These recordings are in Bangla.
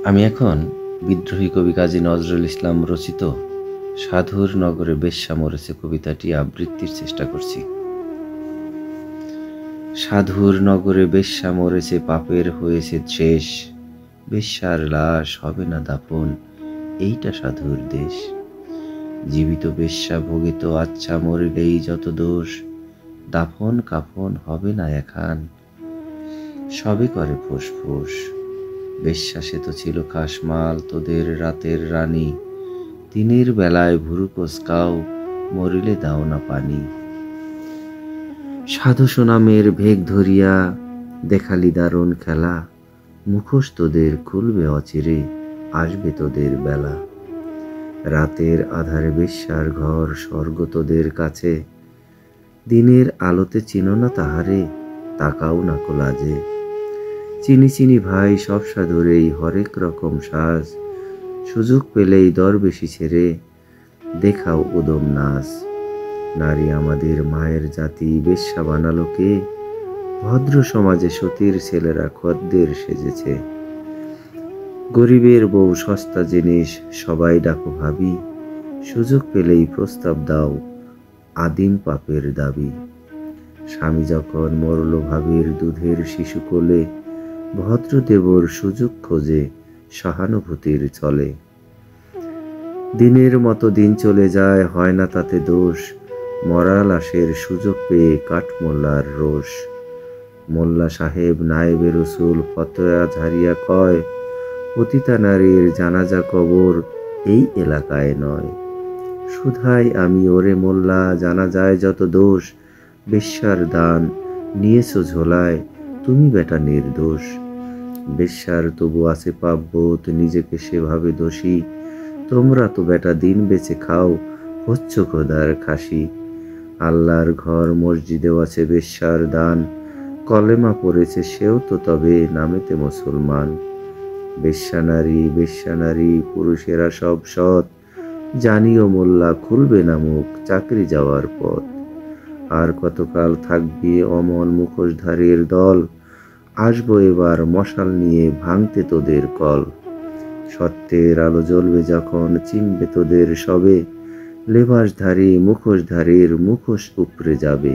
আমি এখন বিদ্রোহী কবি কাজী নজরুল ইসলাম রচিত সাধুর নগরে বেশ্যা মরেছে কবিতাটি আবৃত্তির চেষ্টা করছি। সাধুর নগরে বেশ্যা মরেছে, পাপের হয়েছে শেষ, বেশ্যার লাশ হবে না দাফন, এইটা সাধুর দেশ। জীবিত বেশ্যা ভোগিত আচ্ছা, মরিলেই যত দোষ, দাফন কাফন হবে না এখান, সবে করে ফোঁস ফোঁস। বেশ্যা সে তো ছিল খাসমাল, তোদের রাতের রানী, দিনের বেলায় ভুরু কোসকাও, মরিলে দাও না পানি। সাধু সুনামের ভেগ ধরিয়া দেখালি দারুণ খেলা, মুখোশ তোদের খুলবে অচিরে, আসবে তোদের বেলা। রাতের আধারে বেশ্যার ঘর, স্বর্গ তোদের কাছে, দিনের আলোতে চিনো না তাহারে, তাকাও না কোলাজে। চিনি চিনি ভাই সব সাধুরেই হরেক রকম সাজ, সুযোগ পেলেই দরবেশি ছেড়ে দেখাও উদম নাচ। নারী আমাদের মায়ের জাতি, বেশ্যা বানালো কে? ভদ্র সমাজে সতীর ছেলেরা খদ্দের সেজেছে। গরিবের বউ সস্তা জিনিস, সবাই ডাকো ভাবি, সুযোগ পেলেই প্রস্তাব দাও, আদিম পাপের দাবি। স্বামী যখন মরল ভাবির দুধের শিশু কোলে, ভদ্রদেবর সুযোগ খোঁজে সহানুভূতির চলে। দিনের মতো দিন চলে যায়, হয় না তাতে দোষ, মরা লাশের সুযোগ পেয়ে কাঠমোল্লার রোষ। মোল্লা সাহেব নায়েবে রসুল ফতোয়া ঝাড়িয়া কয়, পতিতা নারীর জানাজা কবর এই এলাকায় নয়। শুধাই আমি ওরে মোল্লা, জানা যায় যত দোষ, বেশ্যার দান নিয়েছো ঝোলায়, তুমি বেটা নির্দোষ। বেশ্যার তবু আছে পাপবোধ, নিজেকে সেভাবে দোষী, তোমরা তো বেটা দিন বেঁচে খাও, হচ্ছ খোদার খাসি। আল্লাহর ঘর মসজিদেও আছে বেশ্যার দান, কলেমা পড়েছে সেও তো তবে নামেতে মুসলমান। বেশ্যা নারী পুরুষেরা সব সৎ, জানিও মোল্লা খুলবে না মুখ চাকরি যাওয়ার পথ। আর কতকাল থাকবি অমন মুখোশধারীর দল, আসবো এবার মশাল নিয়ে ভাঙতে তোদের কল। সত্যের আলো জ্বলবে যখন, চিনবে তোদের সবে, লেবাসধারী মুখোশধারীর মুখোশ উপড়ে যাবে।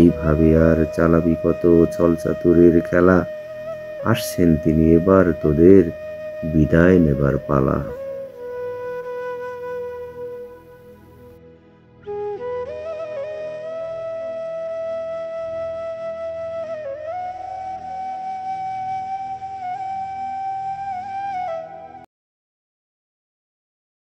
এইভাবে আর চালাবি কত ছলচাতুরের খেলা, আসছেন তিনি এবার তোদের বিদায় নেবার পালা।